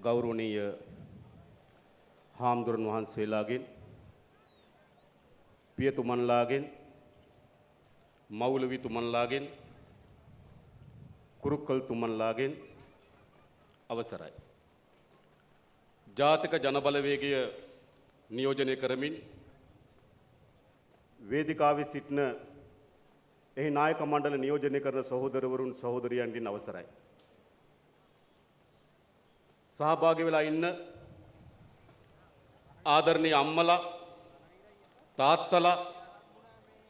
ගෞරවනීය හාමුදුරන් වහන්සේලාගෙන් පියතුමන්ලාගෙන් මෞලවිතුමන්ලාගෙන් කුරුක්කල්තුමන්ලාගෙන් අවසරයි. ජාතික ජනබලවේගය නියෝජනය කරමින් වේදිකාවේ සිටින එහි නායක මණ්ඩල නියෝජනය කරන සහෝදරවරුන් සහෝදරියන්ගෙන් අවසරයි. සහභාගී වෙලා ඉන්න ආදරණීය අම්මලා තාත්තලා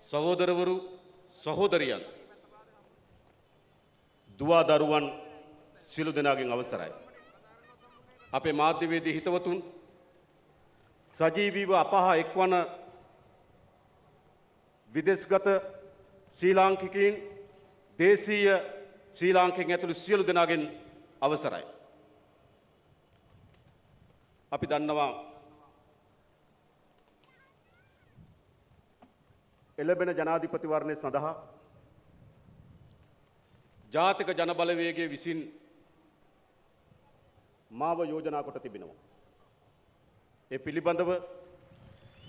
සහෝදරවරු සහෝදරියන් දුව දරුවන් සියලු දෙනාගෙන් අවසරයි. අපේ මාධ්‍යවේදී හිතවතුන් සජීවීව අපහා එක්වන විදේශගත ශ්‍රී ලාංකිකයින් දේශීය ශ්‍රී ලාංකිකයන් ඇතුළු සියලු දෙනාගෙන් අවසරයි. අපි දන්නවා එළඹෙන ජනාධිපතිවරණය සඳහා ජාතික ජනබලවේගය විසින් මාව යෝජනා කොට තිබෙනවා. ඒ පිළිබඳව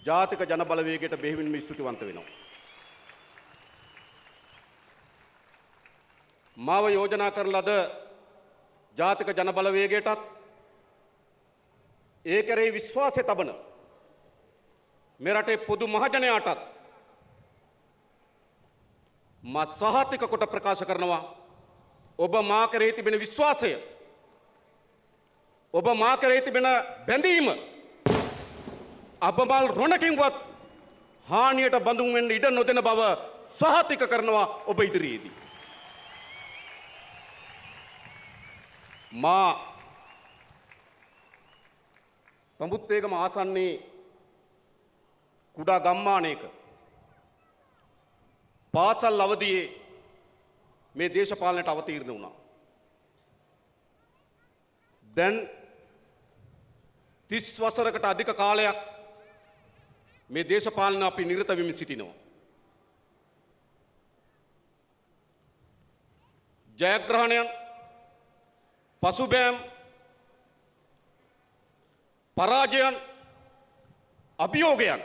ජාතික ජනබලවේගයට බෙහෙවින්ම ස්තුතිවන්ත වෙනවා. මාව යෝජනා කරන ලද ජාතික ජනබලවේගයටත් ඒ කෙරෙහි විශ්වාසය තබන මේ රටේ පොදු මහජනයාටත් මා සහතික කොට ප්‍රකාශ කරනවා ඔබ මා කෙරෙහි තිබෙන විශ්වාසය ඔබ මා කෙරෙහි තිබෙන බැඳීම අබමල් රොණකින්වත් හානියට බඳුන් වෙන්න ඉඩ නොදෙන බව සහතික කරනවා ඔබ ඉදිරියේදී. මා පඹුත්තේගම ආසන්නයේ කුඩා ගම්මානයක පාසල් අවදියේ මේ දේශපාලනයට අවතීර්ණ වුණා. දැන් 30 වසරකට අධික කාලයක් මේ දේශපාලන අපි නිරත වෙමින් සිටිනවා. ජයග්‍රහණයන් පසුබෑම් පරාජයන් අභියෝගයන්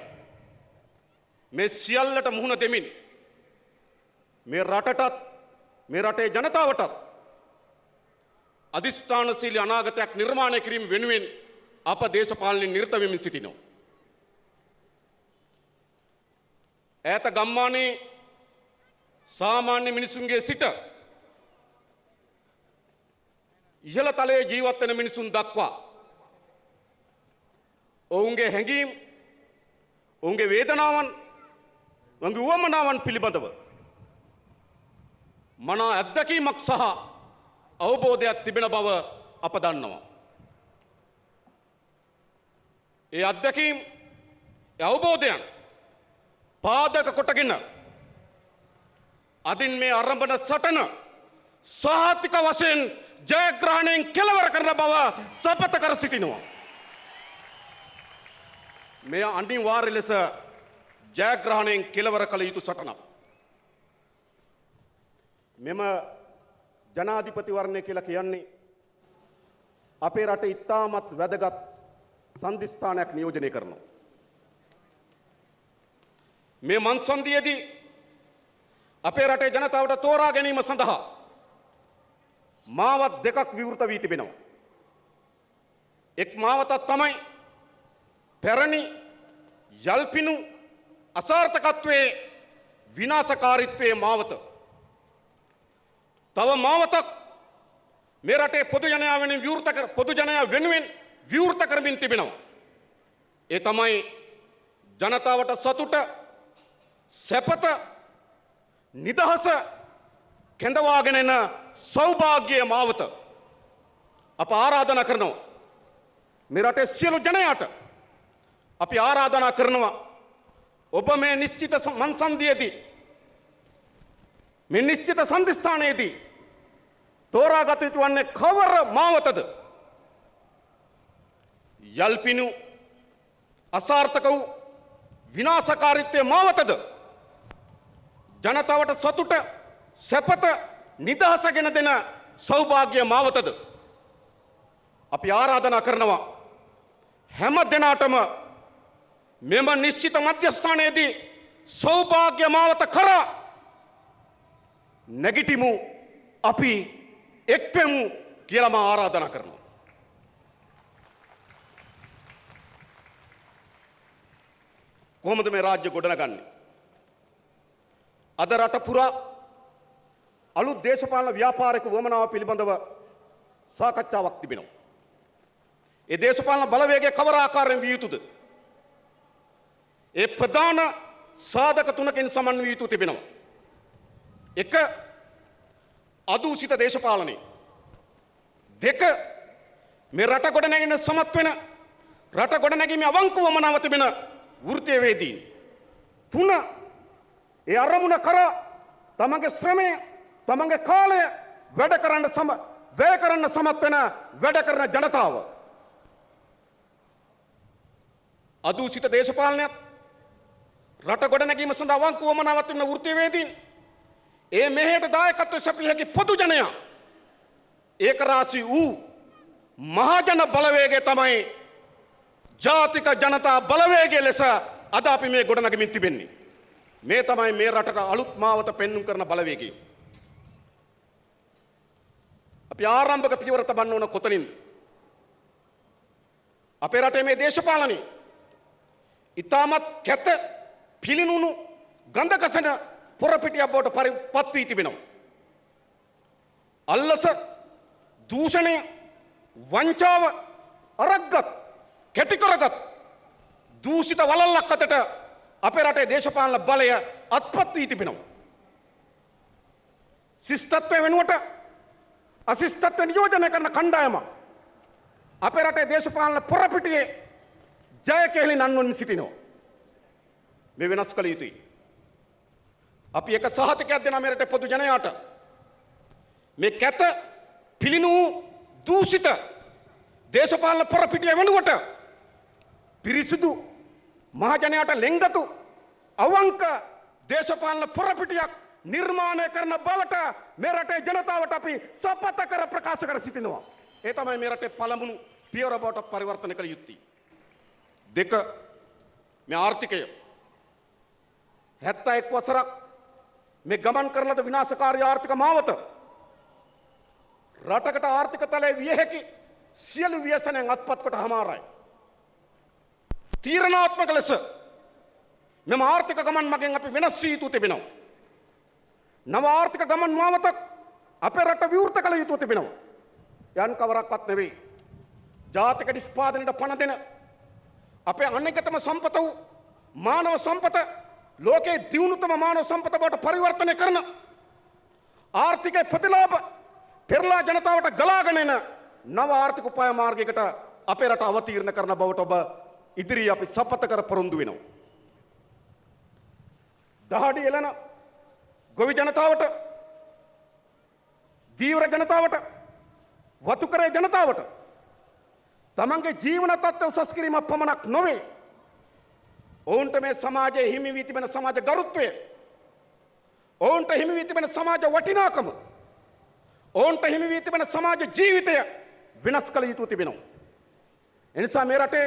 මේ සියල්ලට මුහුණ දෙමින් මේ රටටත් මේ රටේ ජනතාවටත් අධිෂ්ඨානශීලී අනාගතයක් නිර්මාණය කිරීම වෙනුවෙන් අප දේශපාලනයෙන් නිරත වෙමින් සිටිනවා. ඈත ගම්මානයේ සාමාන්‍ය මිනිසුන්ගේ සිට ඉහළ තලයේ ජීවත් වෙන මිනිසුන් දක්වා ඔවුන්ගේ හැඟීම් ඔවුන්ගේ වේදනාවන් ඔවුන්ගේ උවමනාවන් පිළිබඳව මනා අත්දැකීමක් සහ අවබෝධයක් තිබෙන බව අප දන්නවා. ඒ අත්දැකීම් අවබෝධයන් පාදක කොටගෙන අදින් මේ ආරම්භන සටන සහතික වශයෙන් ජයග්‍රහණයෙන් කෙලවර කරන බව සපත කර සිටිනවා. මේ අනිවාර්ය ලෙස ජයග්‍රහණයෙන් කෙලවර කළ යුතු සටනක්. මෙම ජනාධිපතිවරණය කියලා කියන්නේ අපේ රටේ ඉතාමත් වැදගත් සන්ධිස්ථානයක් නියෝජනය කරනවා. මේ මන්සන්දියේදී අපේ රටේ ජනතාවට තෝරා ගැනීම සඳහා මාවත් දෙකක් විවෘත වී තිබෙනවා. එක් මාවතක් තමයි පැරණි යල්පිනු අසාර්ථකත්වයේ විනාශකාරීත්වයේ මාවත. තව මාවතක් මේ රටේ පොදු ජනයා වෙනුවෙන් විවෘත කරමින් තිබෙනවා. ඒ තමයි ජනතාවට සතුට සැපත නිදහස කැඳවාගෙන එන සෞභාග්‍ය මාවත. අප ආරාධනා කරනවා මේ රටේ සියලු ජනයාට අපි ආරාධනා කරනවා ඔබ මේ නිශ්චිත මන්සන්දියේදී මේ නිශ්චිත සන්ධිස්ථානයේදී තෝරාගත යුතු වන්නේ කවර මාවතද? යල්පිනු අසාර්ථක වූ විනාශකාරීත්වයේ මාවතද? ජනතාවට සතුට සැපත නිදහස ගෙන දෙන සෞභාග්‍ය මාවතද? අපි ආරාධනා කරනවා හැම දිනාටම මෙම නිශ්චිත මධ්‍යස්ථානයේදී සෞභාග්‍ය මාවත කරා නැගිටිමු අපි එක්වෙමු කියලා මම ආරාධනා කරනවා. කොහොමද මේ රාජ්‍ය ගොඩනගන්නේ? අද රට පුරා අලුත් දේශපාලන ව්‍යාපාරික වමනාව පිළිබඳව සාකච්ඡාවක් තිබෙනවා. ඒ දේශපාලන බලවේගයේ කවර ආකාරයෙන් විය යුතුද? ඒ ප්‍රධාන සාධක තුනකින් සමන්විය යුතු තිබෙනවා. එක, අදූෂිත දේශපාලනය. දෙක, මේ රට ගොඩනැගෙන සමත් වෙන රට ගොඩනැගීමේ අවංක වමනාව තිබෙන වෘත්තීය වේදීන්. තුන, ඒ අරමුණ කරා තමන්ගේ ශ්‍රමය, තමන්ගේ කාලය වැය කරන්න සමත් වෙන වැඩ කරන ජනතාව. අදූෂිත දේශපාලනයත් රට ගොඩනැගීම සඳහා අවංක වමනාවක් තිබෙන වෘත්තීය වේදීන්, ඒ මෙහෙට දායකත්වය සැපිය හැකි පොදු ජනයා, ඒක රාශී වූ මහජන බලවේගය තමයි ජාතික ජනතා බලවේගය ලෙස අද අපි මේ ගොඩනගමින් තිබෙන්නේ. මේ තමයි මේ රටට අලුත් මාවත පෙන්눔 කරන බලවේගය. අපි ආරම්භක පියවර තබන්න ඕන කොතනින්ද? අපේ රටේ මේ දේශපාලනය ඉතාමත් කැත, පිළිනුණු, ගඳගසන පොරපිටියක් බවට පත් වී තිබෙනවා. අල්ලස, දූෂණය, වංචාව අරක්ගත්, කැටිකරගත් දූෂිත වලල්ලක් අතට අපේ රටේ දේශපාලන බලය අත්පත් වී තිබෙනවා. ශිෂ්ටත්වය වෙනුවට අශිෂ්ටත්වය නියෝජනය කරන කණ්ඩායම අපේ රටේ දේශපාලන පොරපිටියේ ජය කෙහෙලි නන්වමින් සිටිනවා. මේ වෙනස් කළ යුතුයි. අපි එක සහතිකයක් දෙනවා මේ රටේ පොදු ජනයාට. මේ කැත, පිළිනු, දූෂිත දේශපාලන පොරපිටිය වෙනුවට පිරිසිදු මහජනයාට ලෙන්ගතු අවංක දේශපාලන පොරපිටියක් නිර්මාණය කරන බවට මේ රටේ ජනතාවට අපි සපත කර ප්‍රකාශ කර සිටිනවා. ඒ තමයි මේ රටේ පළමුණු පියවර බවට පරිවර්තන කළ යුත්තේ. දෙක, මේ ආර්ථිකය 71 වසරක් මේ ගමන් කරන ලද විනාශකාරී ආර්ථික මාවත රටකට ආර්ථික තලයේ විය හැකි සියලු ව්‍යසනයන් අත්පත් කොට හමාරයි. තීරණාත්මක ලෙස මෙම ආර්ථික ගමන් මගෙන් අපි වෙනස් වී යුතු තිබෙනවා. නව ආර්ථික ගමන් මාවතක් අපේ රට විවෘත කළ යුතු තිබෙනවා. යන් කවරක්වත් නෙවෙයි. ජාතික නිෂ්පාදනයට පණ දෙන අපේ අනෙකතම සම්පත වූ මානව සම්පත ලෝකයේ දියුණුතම මානව සම්පත බවට පරිවර්තනය කරන ආර්ථිකයේ ප්‍රතිලාභ පෙරලා ජනතාවට ගලාගෙන එන නව ආර්ථික උපාය මාර්ගයකට අපේ රට අවතීර්ණ කරන බවට ඔබ ඉදිරියේ අපි සපත කර පොරොන්දු වෙනවා. දහඩි එළන ගොවි ජනතාවට, දීවර ජනතාවට, වතුකරේ ජනතාවට තමන්ගේ ජීවන තත්ත්ව උසස් කිරීමක් පමණක් නොවේ, ඔවුන්ට මේ සමාජයේ හිමි වී තිබෙන සමාජ ගරුත්වය, ඔවුන්ට හිමි වී තිබෙන සමාජ වටිනාකම, ඔවුන්ට හිමි වී තිබෙන සමාජ ජීවිතය වෙනස් කළ යුතු තිබෙනවා. එනිසා මේ රටේ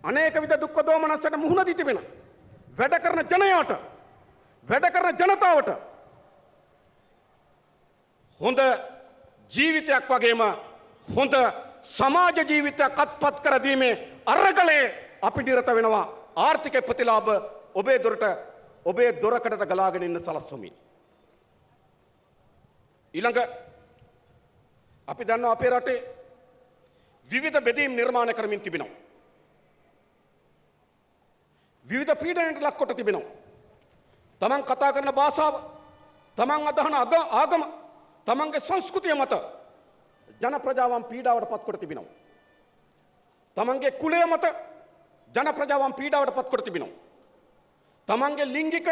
අනේක විද දුක්ඛ දෝමනසට මුහුණ දී තිබෙන වැඩ කරන ජනයාට, වැඩ කරන ජනතාවට හොඳ ජීවිතයක් වගේම හොඳ සමාජ ජීවිතයක් අත්පත් කර දීමේ අරගලේ අපි නිරත වෙනවා. ආර්ථික ප්‍රතිලාභ ඔබේ දොරකඩට ගලාගෙන ඉන්න සලස්වමින්. ඊළඟ අපි දන්නවා අපේ රටේ විවිධ බෙදීම් නිර්මාණය කරමින් තිබෙනවා. විවිධ පීඩනයට ලක් කොට තිබෙනවා. තමන් කතා කරන භාෂාව, තමන් අදහන ආගම, තමන්ගේ සංස්කෘතිය මත ජන ප්‍රජාවන් පීඩාවට පත් කොට තිබෙනවා. තමන්ගේ කුලය මත ජන ප්‍රජාවන් පීඩාවට පත් කොට තිබෙනවා. තමන්ගේ ලිංගික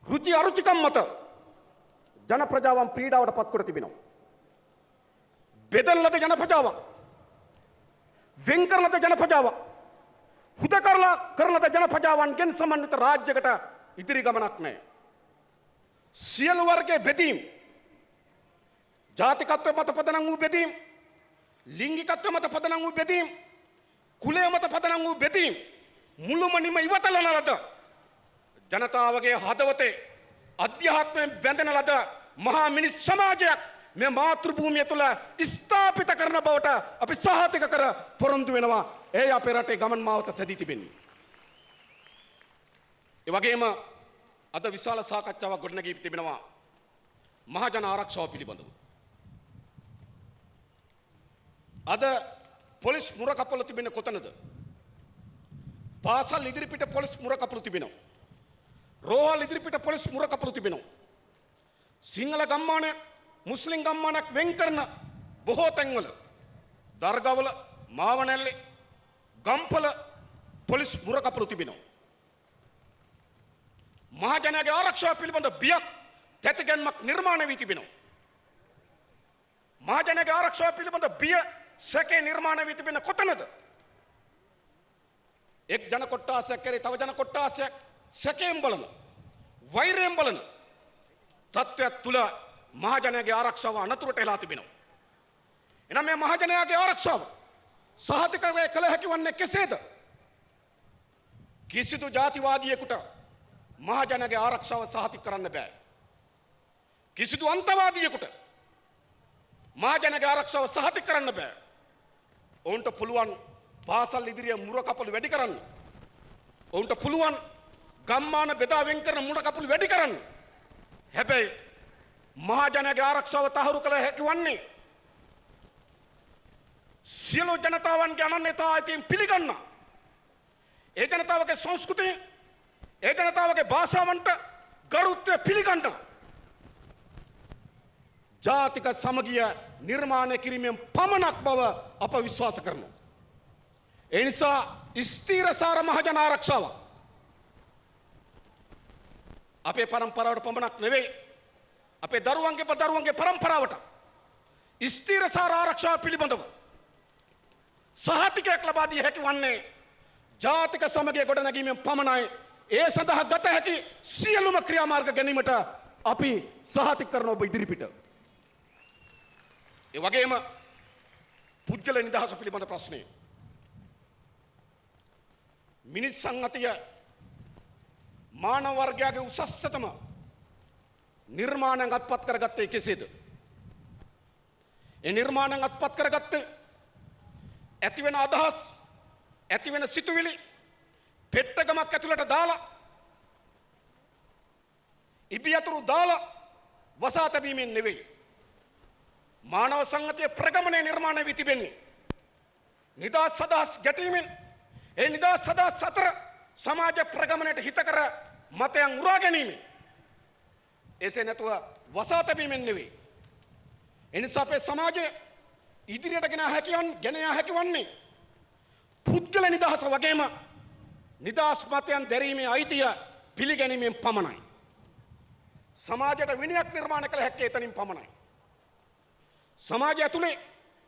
රුචි අරුචිකම් මත ජන ප්‍රජාවන් පීඩාවට පත් කොට තිබෙනවා. බෙදන ලද ජන ප්‍රජාවක්, වෙන් කරන ලද ජන ප්‍රජාවක්, හුදකරලා කරන ලද ජන ප්‍රජාවන්ගෙන් සමන්විත රාජ්‍යයකට ඉදිරි ගමනක් නැහැ. සියලු වර්ගයේ බෙදීම් ජාතිකත්වය මත පදනම් වූ බෙදීම්, ලිංගිකත්වය මත පදනම් වූ බෙදීම්, කුලය මත පදනම් වූ බෙදීම් මුළුමනින්ම ඉවතලන ලද ජනතාවගේ හදවතේ අධ්‍යාත්මයෙන් බැඳෙන ලද මහා මිනිස් සමාජයක් මේ මාතෘ භූමිය තුළ ස්ථාපිත කරන බවට අපි සහතික කර පොරොන්දු වෙනවා. ඒ අපේ රටේ ගමන් මාවත සැදී තිබෙන්නේ. ඒ වගේම අද විශාල සාකච්ඡාවක් ගොඩනැගී තිබෙනවා මහජන ආරක්ෂාව පිළිබඳව. අද පොලිස් මුරකපොළ තිබෙන්නේ කොතනද? පාසල් ඉදිරිපිට පොලිස් මුරකපොළ තිබෙනවා. රෝහල් ඉදිරිපිට පොලිස් මුරකපොළ තිබෙනවා. සිංහල ගම්මානයක් මුස්ලිම් ගම්මානයක් වෙන් කරන බොහෝ තැන්වල දර්ගවල, මාවනැල්ලේ, ගම්පල පොලිස් මුරකපොළ තිබෙනවා. මහජනයාගේ ආරක්ෂාව පිළිබඳ බියක්, තැතිගැන්මක් නිර්මාණය වී තිබෙනවා. මහජනයාගේ ආරක්ෂාව පිළිබඳ බිය, සැකේ නිර්මාණය වී තිබෙන කොතනද? එක් ජන කොට්ටාසයක් කරේ තව ජන කොට්ටාසයක් සැකයෙන් බලන, වෛරයෙන් බලන තත්ත්වයක් තුල මහජනයාගේ ආරක්ෂාව අනතුරට එලා තිබෙනවා. එනම් මේ මහජනයාගේ ආරක්ෂාව සහතික කළ හැකි වන්නේ කෙසේද? කිසිදු ජාතිවාදියෙකුට මහජනයාගේ ආරක්ෂාව සහතික කරන්න බෑ. කිසිදු අන්තවාදියෙකුට මහජනයාගේ ආරක්ෂාව සහතික කරන්න බෑ. ඔවුන්ට පුළුවන් පාසල් ඉදිරියේ මුරකපොළ වැඩි කරන්න. ඔවුන්ට පුළුවන් ගම්මාන බෙදා වෙන් කරන මුරකපොළ වැඩි කරන්න. හැබැයි මහජනයාගේ ආරක්ෂාව තහවුරු කළ හැකි වන්නේ සියලු ජනතාවන්ගේ අනන්‍යතාවයෙන් පිළිගන්න. ඒ ජනතාවගේ සංස්කෘතිය, ඒ ජනතාවගේ භාෂාවන්ට ගරුත්වය පිළිගන්න. ජාතික සමගිය නිර්මාණය කිරීමෙන් පමණක් බව අප විශ්වාස කරනවා. ඒ නිසා ස්ථීරසාර මහජන ආරක්ෂාව අපේ පරම්පරාවට පමණක් නෙවෙයි, අපේ දරුවන්ගේ පරම්පරාවට ස්ථීරසාර ආරක්ෂාව පිළිබඳව සහතිකයක් ලබා දී හැකි වන්නේ ජාතික සමගිය ගොඩනැගීමෙන් පමණයි. ඒ සඳහා ගත හැකි සියලුම ක්‍රියාමාර්ග ගැනීමට අපි සහතික කරන ඔබ ඉදිරිපිට. ඒ වගේම පුද්ගල නිදහස පිළිබඳ ප්‍රශ්නය. මිනිස් සංහතිය මානව වර්ගයාගේ උසස්තම නිර්මාණයක් අත්පත් කරගත්තේ කෙසේද? ඒ නිර්මාණයක් අත්පත් කරගත්තේ ඇතිවෙන අදහස්, ඇතිවෙන සිතුවිලි පෙට්ටගමක් ඇතුළට දාලා, ඉබියතුරු දාලා වසා තැබීමෙන් නෙවෙයි. මානව සංහතිය ප්‍රගමනය නිර්මාණය වී තිබෙන්නේ නිදහස් අදහස් ගැටීමෙන්. ඒ නිදහස් අදහස් අතර සමාජ ප්‍රගමනයට හිතකර මතයන් උරා ගැනීමෙන්. එසේ නැතුව වසා තැබීමෙන් නෙවෙයි. එනිසා අපේ සමාජය ඉදිරියට ගෙන හැකි වන්නේ පුද්ගල නිදහස වගේම නිදහස් මතයන් දැරීමේ අයිතිය පිළිගැනීමෙන් පමණයි. සමාජයට විනයක් නිර්මාණය කළ හැක්කේ එතනින් පමණයි. සමාජය ඇතුලේ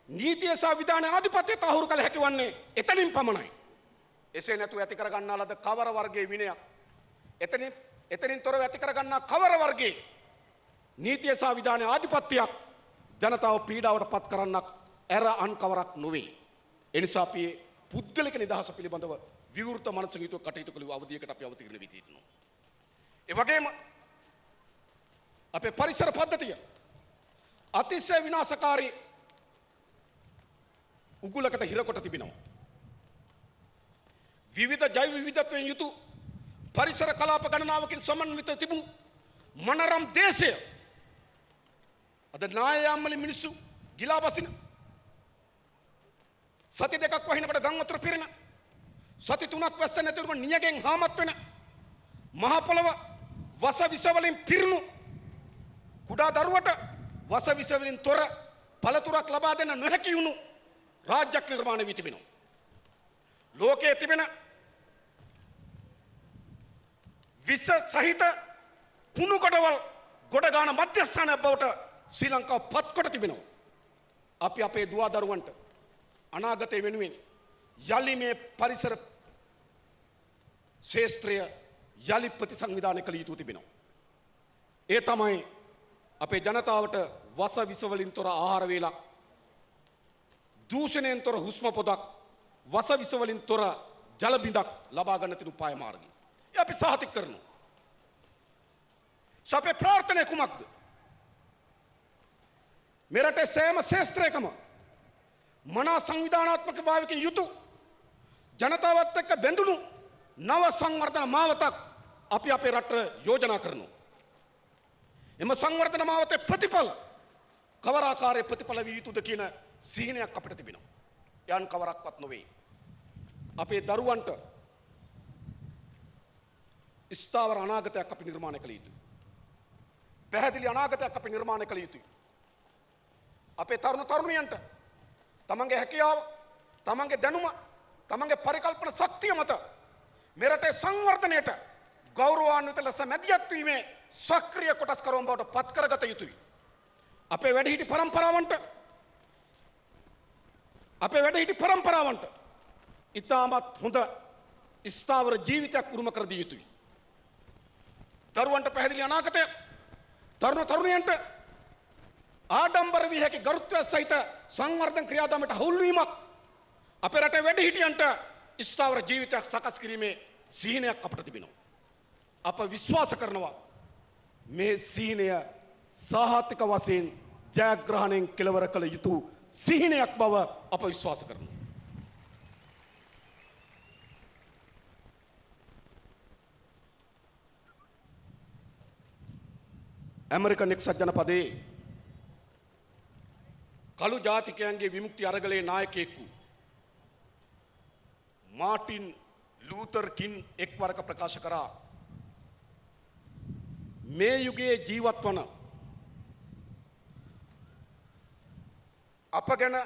නීතිය සහ විධාන ආධිපත්‍යය තහවුරු කළ හැකි වන්නේ එතනින් පමණයි. එසේ නැතුව ඇති කර ගන්නා ලද කවර වර්ගයේ විනයක්, එතනින් තොරව ඇති කර ගන්නා කවර වර්ගයේ නීතිය සහ විධාන ආධිපත්‍යයක් ජනතාව පීඩාවට පත් කරන්නක් ඇර අන් කවරක් නොවේ. එනිසා අපි පුද්ගලික නිදහස පිළිබඳව විවෘත මනසකින් යුතුව කටයුතු කළ අවධියකට අපි අවතීර්ණ වී තිබෙනවා. ඒ වගේම අපේ පරිසර පද්ධතිය අතිශය විනාශකාරී උගුලකට හිරකොට තිබෙනවා. විවිධ ජෛව විවිධත්වයෙන් යුතු පරිසර කලාප ගණනාවකින් සමන්විත තිබූ මනරම් දේශය අද නායයාම්මලි මිනිස්සු ගිලා බසින, සති දෙකක් වහිනකොට ගම් වතුර පිරෙන, සති තුනක් වැස්ස නැතිවම නියගෙන් හාමත් වෙන, මහ පොළව වස විස වලින් පිරුණු කුඩා දරුවට වස විස වලින් තොර පළතුරක් ලබා දෙන්න නොහැකි වුණු රාජ්‍යයක් නිර්මාණය වී තිබෙනවා. ලෝකයේ තිබෙන විස සහිත කුණු කොටවල් ගොඩගාන මධ්‍යස්ථානයක් බවට ශ්‍රී ලංකාව පත්කොට තිබෙනවා. අපි අපේ දුවා දරුවන්ට අනාගතය වෙනුවෙන් යලි මේ පරිසර ශේෂ්ත්‍රය යලි ප්‍රතිසංවිධානය කළ යුතු තිබෙනවා. ඒ තමයි අපේ ජනතාවට වස විස වලින් තොර ආහාර වේලක්, දූෂණයෙන් තොර හුස්ම පොදක්, වස විස වලින් තොර ජල බිඳක් ලබා ගන්න තියෙන උපාය මාර්ගය. ඒ අපි සාතික කරනවා. අපේ ප්‍රාර්ථනාව කුමක්ද? මේ රටේ සෑම ශාස්ත්‍රයකම මනා සංවිධානාත්මක භාවයකින් යුතු ජනතාවත් එක්ක බැඳුණු නව සංවර්ධන මාවතක් අපි අපේ රටට යෝජනා කරනවා. එම සංවර්ධන මාවතේ ප්‍රතිඵල කවර ආකාරයේ ප්‍රතිඵල විය යුතුද කියන සිහිනයක් අපිට තිබෙනවා. යන් කවරක්වත් නොවේ. අපේ දරුවන්ට ස්ථාවර අනාගතයක් අපි නිර්මාණය කළ යුතුයි. පැහැදිලි අනාගතයක් අපි නිර්මාණය කළ යුතුයි. අපේ තරුණ තරුණියන්ට තමන්ගේ හැකියාව, තමන්ගේ දැනුම, තමන්ගේ පරිකල්පන ශක්තිය මත මෙරටේ සංවර්ධනයට ගෞරවාන්විත ලෙස මැදිහත් වීමේ සක්‍රීය කොටස් කරුවන් බවට පත් කරගත යුතුයි. අපේ වැඩිහිටි පරම්පරාවන්ට ඉතාමත් හොඳ ස්ථාවර ජීවිතයක් උරුම කර දිය යුතුයි. දරුවන්ට පැහැදිලි අනාගතයක්, තරුණ තරුණියන්ට ආඩම්බර විය හැකි ගරුත්වය සහිත සංවර්ධන ක්‍රියාදාමයට හවුල් වීමක් අපේ රටේ වැඩිහිටියන්ට ස්ථාවර ජීවිතයක් සකස් කිරීමේ සිහිනයක් අපට තිබෙනවා. අප විශ්වාස කරනවා මේ සිහිනය සාහතික වශයෙන් ජයග්‍රහණයෙන් කෙලවර කළ යුතු සිහිනයක් බව අප විශ්වාස කරනවා. ඇමරිකන් එක්සත් ජනපදයේ කළු ජාතිකයන්ගේ විමුක්ති අරගලයේ නායකයෙකු මාටින් ලූතර් කින් එක්වරක ප්‍රකාශ කරා මේ යුගයේ ජීවත් වන අප ගැන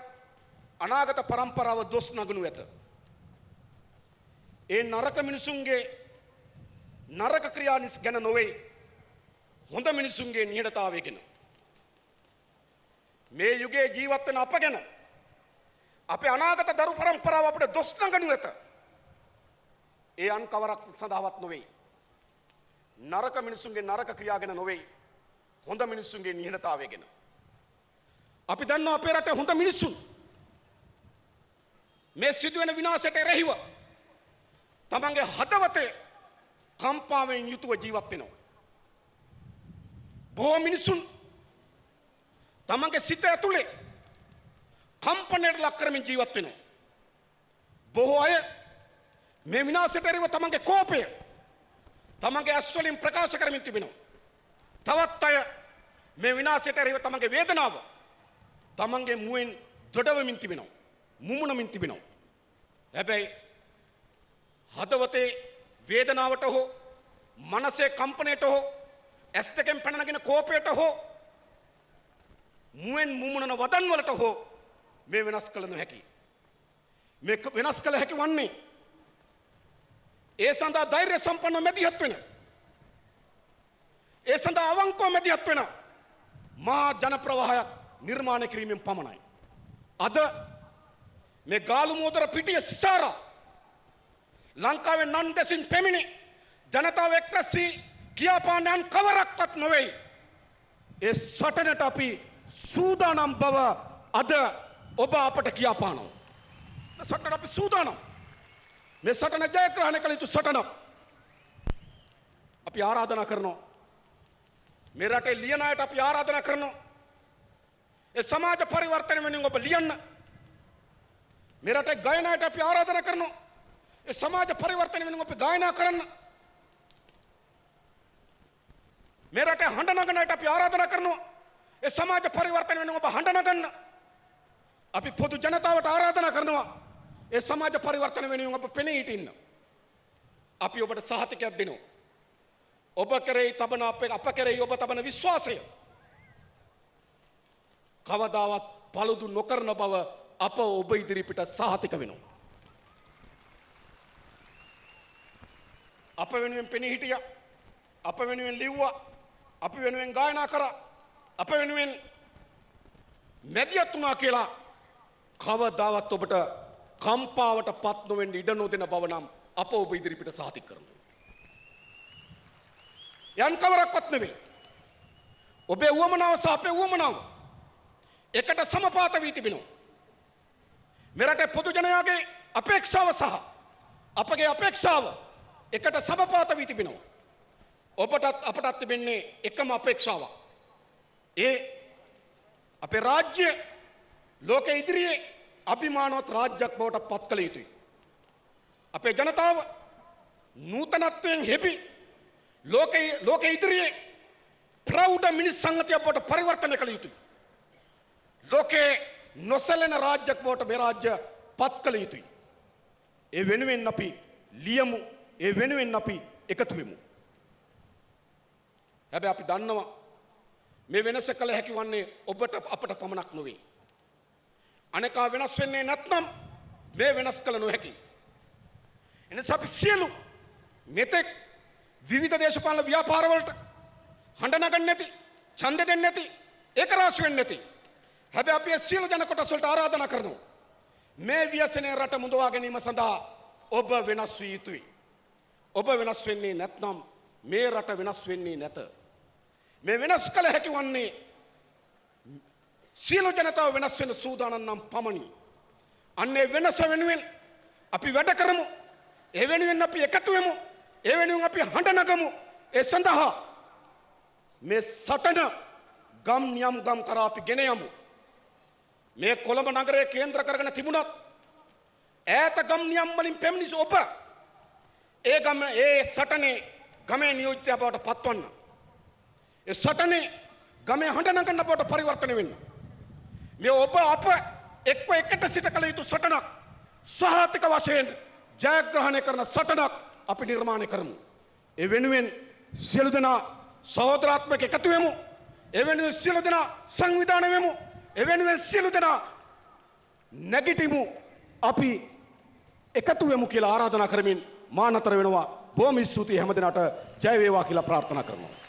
අනාගත පරම්පරාව දොස් නගනු ඇත. ඒ නරක මිනිසුන්ගේ නරක ක්‍රියා ගැන නොවේ, හොඳ මිනිසුන්ගේ නිහඬතාවය ගැන. මේ යුගයේ ජීවත් වෙන අප ගැන අපේ අනාගත දරු පරම්පරාව අපිට දොස් නගනු ඇත. ඒ අන් කවරක් සඳහාවත් නොවේ. නරක මිනිසුන්ගේ නරක ක්‍රියා ගැන නොවේ, හොඳ මිනිසුන්ගේ නිහඬතාවය ගැන. අපි දන්නවා අපේ රටේ හොඳ මිනිසුන් මේ සිදුවෙන විනාශයට එරෙහිව තමන්ගේ හදවතේ කම්පාවෙන් යුතුව ජීවත් වෙනවා. බොහෝ මිනිසුන් තමන්ගේ සිත ඇතුලේ කම්පනයට ලක් කරමින් ජීවත් වෙනවා. බොහෝ අය මේ විනාශයට එරෙහිව තමන්ගේ කෝපය තමන්ගේ ඇස් වලින් ප්‍රකාශ කරමින් තිබෙනවා. තවත් අය මේ විනාශයට එරෙහිව තමන්ගේ වේදනාව තමන්ගේ මුවෙන් දොඩවමින් තිබෙනවා, මුමුණමින් තිබෙනවා. හැබැයි හදවතේ වේදනාවට හෝ මනසේ කම්පනයට හෝ ඇස් දෙකෙන් පැන නගින කෝපයට හෝ මුවෙන් මුමුණන වදන් වලට හෝ මේ වෙනස් කළ නොහැකි. මේ වෙනස් කළ හැකි වන්නේ ඒ සඳහා ධෛර්ය සම්පන්න මැදිහත් වෙන, ඒ සඳහා අවංකව මැදිහත් වෙන මහා ජන ප්‍රවාහයක් නිර්මාණය කිරීමෙන් පමණයි. අද මේ ගාලුමෝදර පිටිය සිසාරා ලංකාවේ නන් දෙසින් පැමිණි ජනතාව එක්රැස් වී කියාපානයන් කවරක්වත් නොවේ. ඒ සටනට අපි සූදානම් බව අද ඔබ අපට කියාපානවා. සටනට අපි සූදානම්. මේ සටන ජයග්‍රහණය කළ යුතු සටනක්. අපි ආරාධනා කරනවා, මේ රටේ ලියන අයට අපි ආරාධනා කරනවා, ඒ සමාජ පරිවර්තන වෙනුවෙන් ඔබ ලියන්න. මේ රටේ ගායන අයට අපි ආරාධනා කරනවා, ඒ සමාජ පරිවර්තන වෙනුවෙන් ඔබ ගායනා කරන්න. මේ රටේ හඬ නගන අයට අපි ආරාධනා කරනවා, ඒ සමාජ පරිවර්තන වෙනුවෙන් ඔබ හඬ නගන්න. අපි පොදු ජනතාවට ආරාධනා කරනවා, ඒ සමාජ පරිවර්තන වෙනුවෙන් ඔබ පෙනී හිටින්න. අපි ඔබට සහතිකයක් දෙනවා. ඔබ කෙරෙහි තබන අප කෙරෙහි ඔබ තබන විශ්වාසය කවදාවත් පළුදු නොකරන බව අප ඔබ ඉදිරිපිට සහතික වෙනවා. අප වෙනුවෙන් පෙනී හිටියා, අප වෙනුවෙන් ලිව්වා, අප වෙනුවෙන් ගායනා කරා, අප වෙනුවෙන් මැදිහත් වුණා කියලා කවදාවත් ඔබට කම්පාවට පත් නොවෙන්න ඉඩ නොදෙන බව නම් අප ඔබ ඉදිරිපිට සහතික කරනවා. යන් කවරක්වත් නෙවෙයි. ඔබේ උවමනාව සහ අපේ උවමනාව එකට සමපාත වී තිබෙනවා. මෙරටේ පොදු ජනයාගේ අපේක්ෂාව සහ අපගේ අපේක්ෂාව එකට සමපාත වී තිබෙනවා. ඔබටත් අපටත් තිබෙන්නේ එකම අපේක්ෂාවක්. ඒ අපේ රාජ්‍ය ලෝකෙ ඉදිරියේ අභිමානවත් රාජ්‍යයක් බවට පත් කළ යුතුයි. අපේ ජනතාව නූතනත්වයෙන් හෙබි ලෝකෙ ඉදිරියේ ප්‍රෞಢ මිනිස් සංගතියක් බවට පරිවර්තනය කළ යුතුයි. ලෝකේ නොසැලෙන රාජ්‍යයක් බවට මේ රාජ්‍ය පත් කළ යුතුයි. ඒ වෙනුවෙන් අපි ලියමු. ඒ වෙනුවෙන් අපි එකතු වෙමු. හැබැයි අපි දන්නවා මේ වෙනස කළ හැකි වන්නේ ඔබට අපට පමණක් නොවේ. අනේකා වෙනස් වෙන්නේ නැත්නම් මේ වෙනස් කළ නොහැකි. එනිසා අපි සියලු මෙතෙක් විවිධ දේශපාලන ව්‍යාපාරවලට හඬ නගන්නේ නැති, ඡන්දෙ දෙන්නේ නැති, ඒක රාශි වෙන්නේ නැති. හැබැයි අපි සියලු ජන කොටස් වලට ආරාධනා කරනවා. මේ ව්‍යසනයේ රට මුදවා ගැනීම සඳහා ඔබ වෙනස් විය යුතුයි. ඔබ වෙනස් වෙන්නේ නැත්නම් මේ රට වෙනස් වෙන්නේ නැත. මේ වෙනස් කළ හැකි වන්නේ සියලු ජනතාව වෙනස් වෙන සූදානම් නම් පමණි. අන්නේ වෙනස වෙනුවෙන් අපි වැඩ කරමු. ඒ වෙනුවෙන් අපි එකතු වෙමු. ඒ වෙනුවෙන් අපි හඬ නගමු. ඒ සඳහා මේ සටන ගම් නියම් ගම් කරා අපි ගෙන යමු. මේ කොළඹ නගරය කේන්ද්‍ර කරගෙන තිබුණත් ඈත ගම් නියම් වලින් පැමිණි ඔබ ඒ සටනේ ගමේ නියෝජිතයා බවට පත්වන්න. ඒ සටනේ ගමේ හඬ නගන්න බවට පරිවර්තනය වෙන්න. මේ ඔබ අප එක්ව එකට සිට කළ යුතු සටනක් සහතික වශයෙන් ජයග්‍රහණය කරන සටනක් අපි නිර්මාණය කරමු. ඒ වෙනුවෙන් සියලු දෙනා සහෝදරාත්මක එකතු වෙමු. ඒ වෙනුවෙන් සියලු දෙනා සංවිධානය වෙමු. ඒ වෙනුවෙන් සියලු දෙනා නැගිටිමු. අපි එකතු වෙමු කියලා ආරාධනා කරමින් මා නතර වෙනවා. බොහොම ස්තුතියි හැම දිනකට ජය වේවා කියලා ප්‍රාර්ථනා කරනවා.